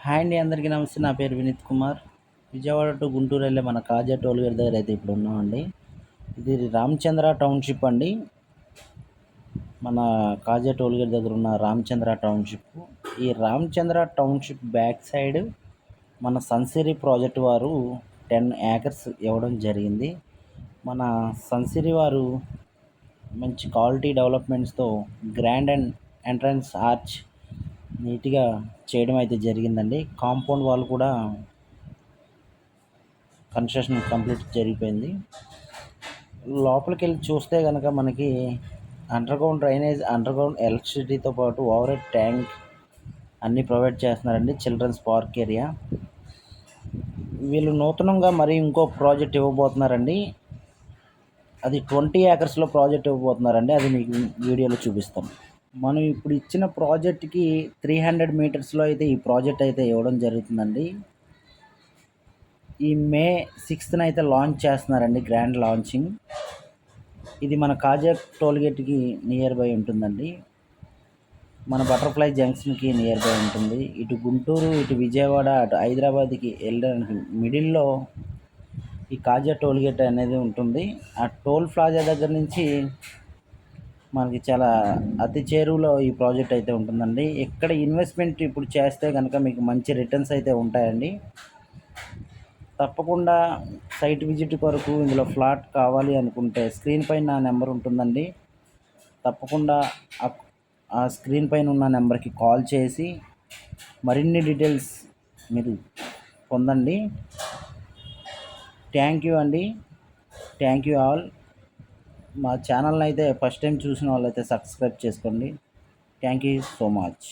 Hi అండి, అందరికీ నమస్తే. నా పేరు వినీత్ కుమార్. విజయవాడ టు గుంటూరు వెళ్ళే మన కాజా టోల్గేట్ దగ్గర అయితే ఇప్పుడు ఉన్నామండి. ఇది రామచంద్ర టౌన్షిప్ అండి. మన కాజా టోల్గేట్ దగ్గర ఉన్న రామచంద్ర టౌన్షిప్. ఈ రామచంద్ర టౌన్షిప్ బ్యాక్ సైడ్ మన సన్సిరీ ప్రాజెక్ట్ వారు 10 ఏకర్స్ ఇవ్వడం జరిగింది. మన సన్సిరీ వారు మంచి క్వాలిటీ డెవలప్మెంట్స్తో గ్రాండ్ అండ్ ఎంట్రన్స్ ఆర్చ్ నీట్గా చేయడం అయితే జరిగిందండి. కాంపౌండ్ వాల్ కూడా కన్స్ట్రక్షన్ కంప్లీట్ జరిగిపోయింది. లోపలికి వెళ్ళి చూస్తే కనుక మనకి అండర్గ్రౌండ్ డ్రైనేజ్, అండర్గ్రౌండ్ ఎలక్ట్రిసిటీతో పాటు ఓవర్ హెడ్ ట్యాంక్ అన్నీ ప్రొవైడ్ చేస్తున్నారండి. Children's park area. వీళ్ళు నూతనంగా మరి ఇంకో ప్రాజెక్ట్ ఇవ్వబోతున్నారండి. అది 20 ఏకర్స్లో ప్రాజెక్ట్ ఇవ్వబోతున్నారండి. అది మీకు వీడియోలో చూపిస్తాం. మనం ఇప్పుడు ఇచ్చిన ప్రాజెక్ట్కి 300 మీటర్స్లో అయితే ఈ ప్రాజెక్ట్ అయితే ఇవ్వడం జరుగుతుందండి. ఈ మే 6th అయితే లాంచ్ చేస్తున్నారండి, గ్రాండ్ లాంచింగ్. ఇది మన కాజా టోల్గేట్కి నియర్ బై ఉంటుందండి. మన బటర్ఫ్లై జంక్షన్కి నియర్ బై ఉంటుంది. ఇటు గుంటూరు, ఇటు విజయవాడ, అటు హైదరాబాద్కి వెళ్ళడానికి మిడిల్లో ఈ కాజా టోల్గేట్ అనేది ఉంటుంది. ఆ టోల్ ప్లాజా దగ్గర నుంచి మనకి చాలా అతి చేరువలో ఈ ప్రాజెక్ట్ అయితే ఉంటుందండి. ఇక్కడ ఇన్వెస్ట్మెంట్ ఇప్పుడు చేస్తే కనుక మీకు మంచి రిటర్న్స్ అయితే ఉంటాయండి. తప్పకుండా సైట్ విజిట్ కొరకు ఇందులో ఫ్లాట్ కావాలి అనుకుంటే స్క్రీన్ పైన నా నెంబర్ ఉంటుందండి. తప్పకుండా ఆ స్క్రీన్ పైన ఉన్న నెంబర్కి కాల్ చేసి మరిన్ని డీటెయిల్స్ మీరు పొందండి. థ్యాంక్ యూ అండి. Thank you all. మా ఛానల్ని అయితే ఫస్ట్ టైం చూసిన వాళ్ళైతే సబ్స్క్రైబ్ చేసుకోండి. Thank you so much.